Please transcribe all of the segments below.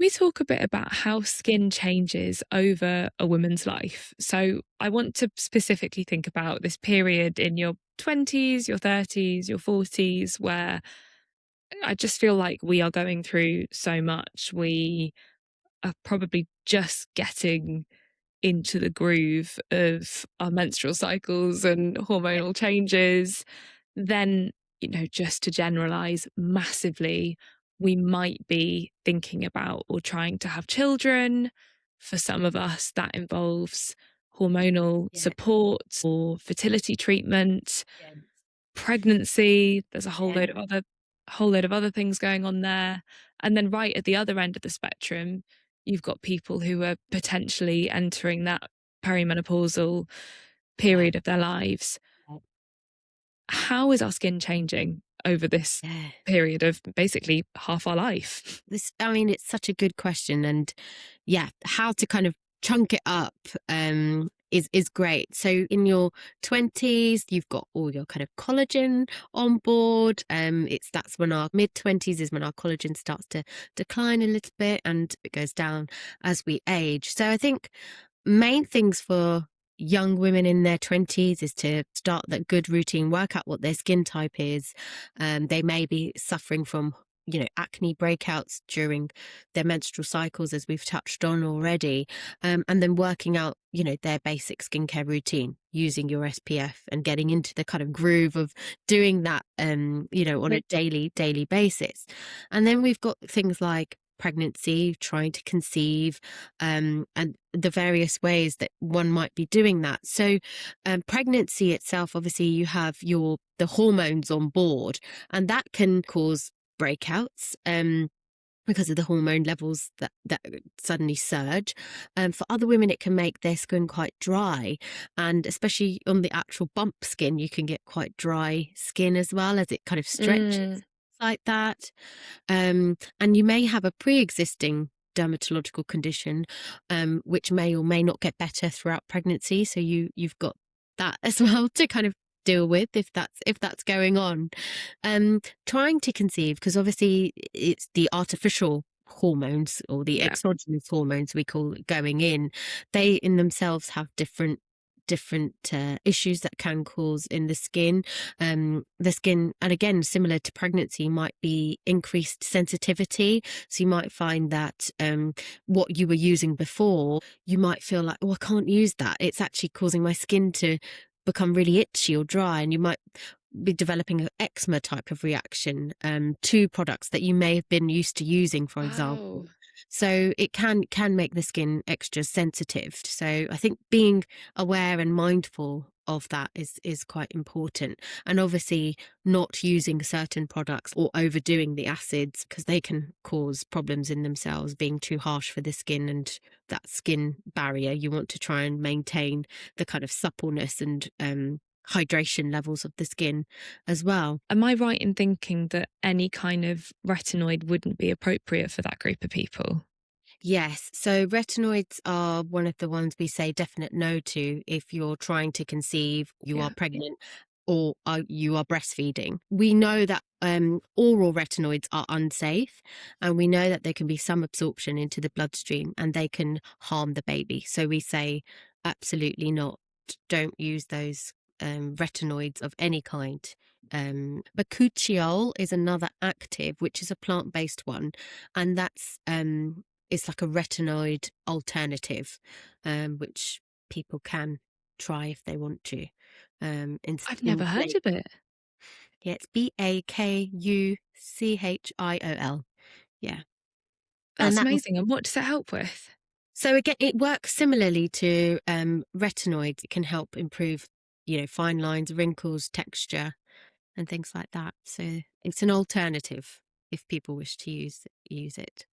We talk a bit about how skin changes over a woman's life. So I want to specifically think about this period in your 20s, your 30s, your 40s, where I just feel like we are going through so much. We are probably just getting into the groove of our menstrual cycles and hormonal changes. Then, just to generalize massively, we might be thinking about or trying to have children. For some of us, that involves hormonal Yeah, support or fertility treatment, yeah, pregnancy. There's a whole yeah, load of other things going on there. And then right at the other end of the spectrum, you've got people who are potentially entering that perimenopausal yeah, period of their lives. How is our skin changing over this yeah. period of basically half our life? I mean, it's such a good question, and yeah, how to kind of chunk it up is great. So in your 20s, you've got all your kind of collagen on board. That's when our mid 20s is when our collagen starts to decline a little bit, and it goes down as we age. So I think main things for young women in their 20s is to start that good routine, work out what their skin type is. They may be suffering from acne breakouts during their menstrual cycles, as we've touched on already, and then working out their basic skincare routine using your SPF and getting into the kind of groove of doing that on a daily basis. And then we've got things like pregnancy, trying to conceive, and the various ways that one might be doing that. So pregnancy itself, obviously you have the hormones on board, and that can cause breakouts because of the hormone levels that suddenly surge. For other women, it can make their skin quite dry, and especially on the actual bump skin, you can get quite dry skin as well as it kind of stretches Mm, like that. And you may have a pre-existing dermatological condition, which may or may not get better throughout pregnancy. So you've got that as well to kind of deal with if that's going on. Trying to conceive, because obviously it's the artificial hormones or the yeah. exogenous hormones we call it going in. They in themselves have different issues that can cause in the skin. The skin, and again, similar to pregnancy, might be increased sensitivity. So you might find that what you were using before, you might feel like, oh, I can't use that. It's actually causing my skin to become really itchy or dry, and you might be developing an eczema type of reaction to products that you may have been used to using, for example. Wow. So it can make the skin extra sensitive. So I think being aware and mindful of that is quite important. And obviously not using certain products or overdoing the acids, because they can cause problems in themselves, being too harsh for the skin and that skin barrier. You want to try and maintain the kind of suppleness and hydration levels of the skin as well. Am I right in thinking that any kind of retinoid wouldn't be appropriate for that group of people? Yes. So retinoids are one of the ones we say definite no to if you're trying to conceive, you are Yeah. pregnant, or you are breastfeeding. We know that oral retinoids are unsafe, and we know that there can be some absorption into the bloodstream and they can harm the baby. So we say absolutely not. Don't use those retinoids of any kind. Bakuchiol is another active, which is a plant-based one, and that's it's like a retinoid alternative, which people can try if they want to. I've In never heard place, of it. yeah, it's Bakuchiol. Yeah, and That's that. amazing. And what does it help with? So again, it works similarly to retinoids. It can help improve, fine lines, wrinkles, texture, and things like that. So it's an alternative if people wish to use it.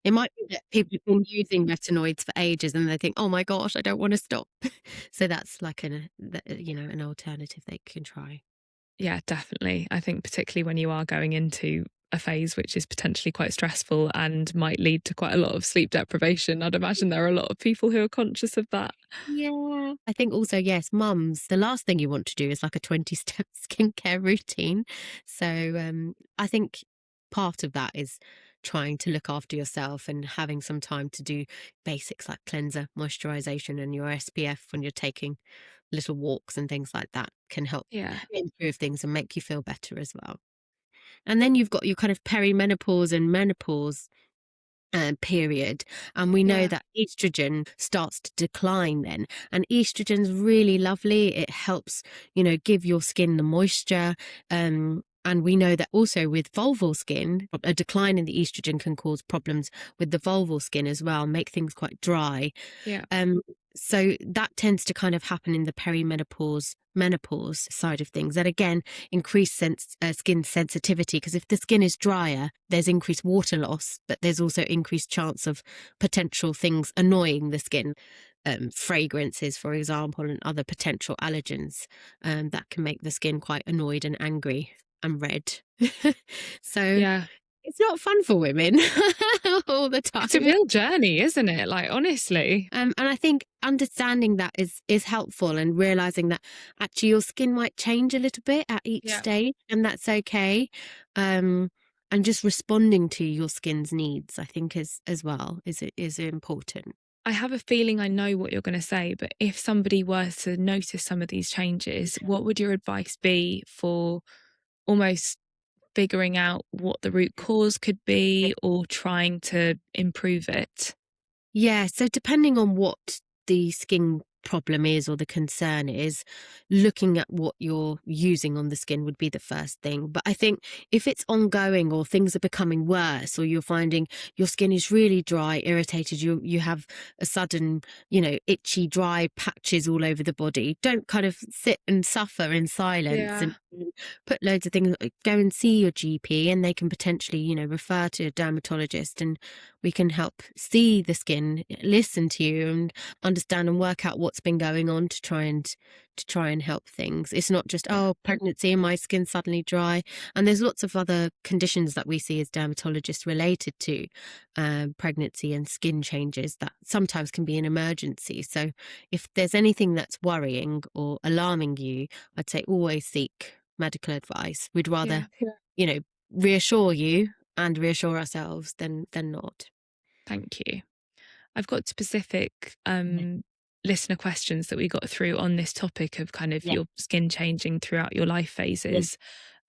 It might be that people have been using retinoids for ages and they think, "Oh my gosh, I don't want to stop." So that's like an alternative they can try. Yeah, definitely. I think particularly when you are going into a phase which is potentially quite stressful and might lead to quite a lot of sleep deprivation, I'd imagine there are a lot of people who are conscious of that. Yeah. I think also, yes, mums, the last thing you want to do is like a 20-step skincare routine. So I think part of that is trying to look after yourself and having some time to do basics like cleanser, moisturization, and your SPF when you're taking little walks and things like that can help Yeah. improve things and make you feel better as well. And then you've got your kind of perimenopause and menopause period, and we know Yeah. that estrogen starts to decline then, and estrogen's really lovely. It helps, give your skin the moisture, and we know that also with vulval skin, a decline in the estrogen can cause problems with the vulval skin as well, make things quite dry. Yeah. um, so that tends to kind of happen in the perimenopause menopause side of things. And again, increased skin sensitivity, because if the skin is drier, there's increased water loss, but there's also increased chance of potential things annoying the skin. Fragrances, for example, and other potential allergens that can make the skin quite annoyed and angry and red. So Yeah. it's not fun for women all the It's a time. real journey, isn't it? Like, honestly. And I think understanding that is helpful, and realizing that actually your skin might change a little bit at each Yeah. stage, and that's okay. And just responding to your skin's needs, I think, is as well is important. I have a feeling I know what you're going to say, but if somebody were to notice some of these changes, what would your advice be for almost figuring out what the root cause could be or trying to improve it? Yeah, so depending on what the skin problem is or the concern is, looking at what you're using on the skin would be the first thing. But I think if it's ongoing or things are becoming worse, or you're finding your skin is really dry, irritated, you have a sudden, itchy, dry patches all over the body, don't kind of sit and suffer in silence Yeah. and put loads of things. Go and see your GP, and they can potentially, refer to a dermatologist, and we can help see the skin, listen to you, and understand and work out what's been going on to try and help things. It's not just, Yeah. pregnancy and my skin's suddenly dry. And there's lots of other conditions that we see as dermatologists related to pregnancy and skin changes that sometimes can be an emergency. So if there's anything that's worrying or alarming you, I'd say always seek medical advice. We'd rather, Yeah. reassure you and reassure ourselves than not. Thank you. I've got specific Yeah. listener questions that we got through on this topic of kind of Yeah. your skin changing throughout your life Yeah. phases.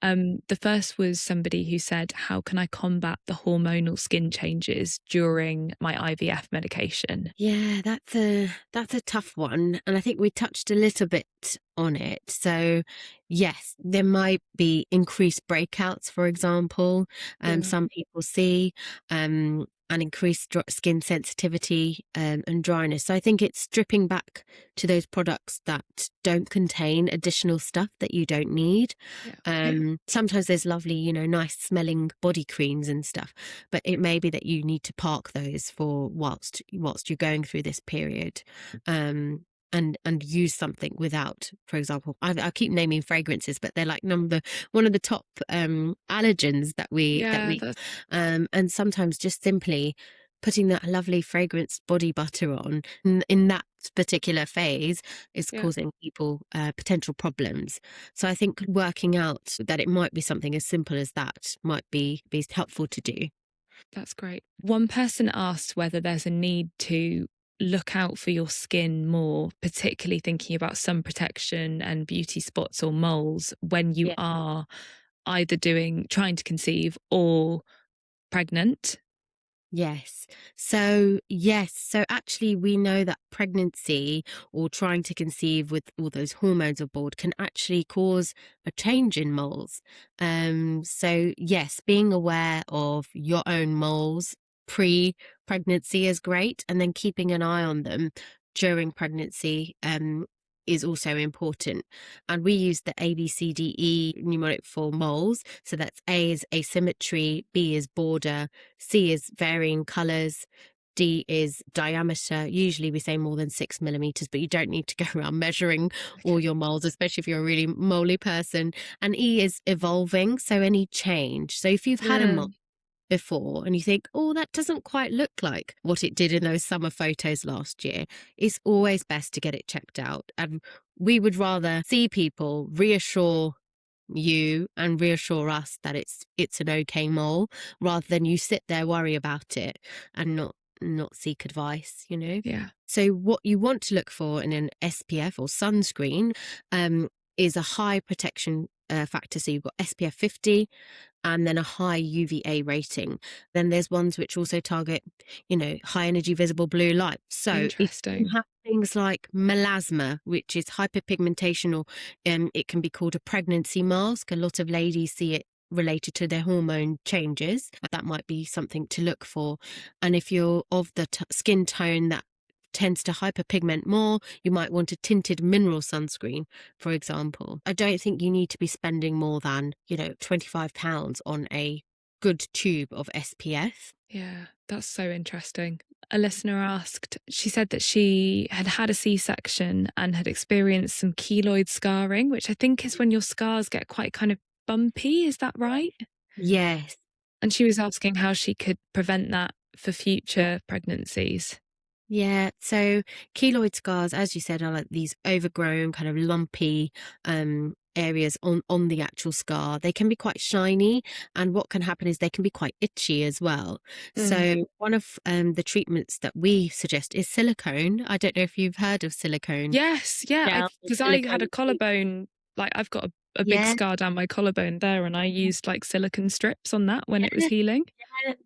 The first was somebody who said, how can I combat the hormonal skin changes during my IVF medication? Yeah, that's a tough one, and I think we touched a little bit on it. So, yes, there might be increased breakouts, for example. Yeah. Some people see an increased skin sensitivity and dryness. So I think it's stripping back to those products that don't contain additional stuff that you don't need. Yeah. Sometimes there's lovely, nice smelling body creams and stuff, but it may be that you need to park those for whilst you're going through this period. And use something without, for example, I keep naming fragrances, but they're like one of the top allergens that we Yeah. That's, and sometimes just simply putting that lovely fragrance body butter on in that particular phase is yeah. causing people potential problems. So I think working out that it might be something as simple as that might be helpful to do. That's great. One person asked whether there's a need to look out for your skin more, particularly thinking about sun protection and beauty spots or moles when you Yeah. are either trying to conceive or pregnant. Yes. So actually we know that pregnancy or trying to conceive with all those hormones aboard can actually cause a change in moles. So yes, being aware of your own moles pre-pregnancy is great, and then keeping an eye on them during pregnancy is also important. And we use the ABCDE mnemonic for moles. So that's A is asymmetry, B is border, C is varying colors, D is diameter. Usually we say more than 6 millimeters, but you don't need to go around measuring all your moles, especially if you're a really moly person. And E is evolving, so any change. So if you've had a Yeah. mole before and you think, oh, that doesn't quite look like what it did in those summer photos last year, it's always best to get it checked out. And we would rather see people reassure you and reassure us that it's an okay mole, rather than you sit there, worry about it, and not seek advice, you know? Yeah. So what you want to look for in an SPF or sunscreen is a high protection factor. So you've got SPF 50 and then a high UVA rating. Then there's ones which also target, high energy visible blue light. So if you Interesting. have things like melasma, which is hyperpigmentation, or it can be called a pregnancy mask. A lot of ladies see it related to their hormone changes. That might be something to look for. And if you're of the skin tone that tends to hyperpigment more, you might want a tinted mineral sunscreen, for example. I don't think you need to be spending more than, £25 on a good tube of SPF. Yeah, that's so interesting. A listener asked, she said that she had had a C-section and had experienced some keloid scarring, which I think is when your scars get quite kind of bumpy. Is that right? Yes. And she was asking how she could prevent that for future pregnancies. Yeah, so keloid scars, as you said, are like these overgrown, kind of lumpy areas on the actual scar. They can be quite shiny, and what can happen is they can be quite itchy as well. So one of the treatments that we suggest is silicone. I don't know if you've heard of silicone. Yes, yeah, Gel, because I had a silicone. collarbone, like I've got a big Yeah. scar down my collarbone there, and I used like silicone strips on that when it was healing.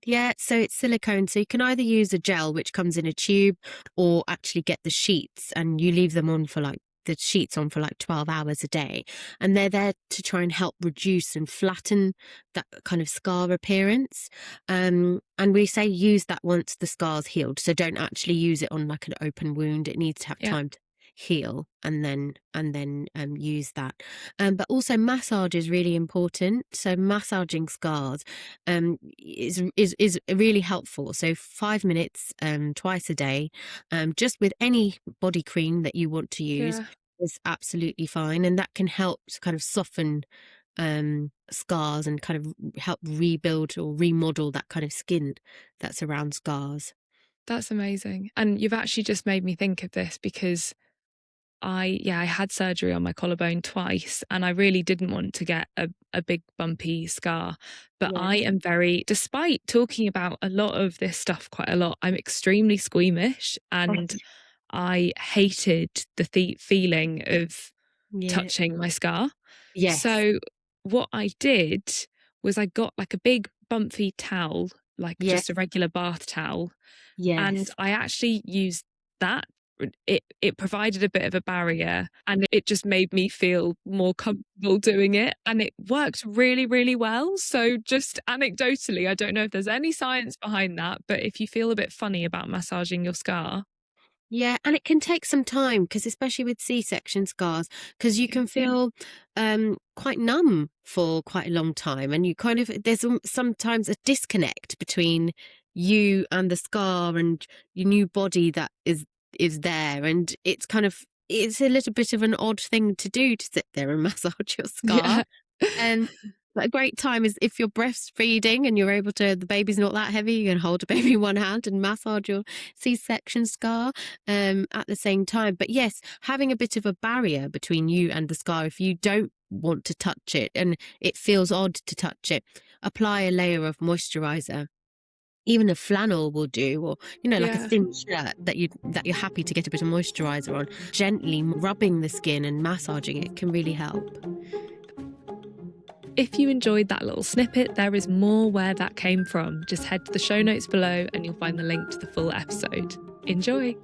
Yeah, so it's silicone. So you can either use a gel, which comes in a tube, or actually get the sheets, and you leave them on for like the sheets on for like 12 hours a day. And they're there to try and help reduce and flatten that kind of scar appearance. And we say use that once the scar's healed. So don't actually use it on like an open wound. It needs to have Yeah, time to heal, and then use that. But also massage is really important. So massaging scars is really helpful. So 5 minutes twice a day, just with any body cream that you want to use, yeah. is absolutely fine, and that can help to kind of soften scars and kind of help rebuild or remodel that kind of skin that's around scars. That's amazing. And you've actually just made me think of this because I had surgery on my collarbone twice and I really didn't want to get a big bumpy scar. But Yeah. I am very, despite talking about a lot of this stuff quite a lot, I'm extremely squeamish and I hated the feeling of Yeah. touching my scar. Yes. So what I did was I got like a big bumpy towel, like Yes. just a regular bath towel, and Yes. I actually used that. It provided a bit of a barrier and it just made me feel more comfortable doing it, and it worked really, really well. So just anecdotally, I don't know if there's any science behind that, but if you feel a bit funny about massaging your scar, Yeah, and it can take some time, because especially with C-section scars, because you can feel quite numb for quite a long time, and you kind of there's sometimes a disconnect between you and the scar and your new body that is there, and it's a little bit of an odd thing to do, to sit there and massage your scar. yeah. And a great time is if you're breastfeeding and you're able to, the baby's not that heavy, you can hold a baby in one hand and massage your C-section scar at the same time. But yes, having a bit of a barrier between you and the scar, if you don't want to touch it and it feels odd to touch it, apply a layer of moisturizer. Even a flannel will do, or like a Yeah. thin shirt that you're happy to get a bit of moisturizer on. Gently rubbing the skin and massaging it can really help. If you enjoyed that little snippet, there is more where that came from. Just head to the show notes below and you'll find the link to the full episode. Enjoy!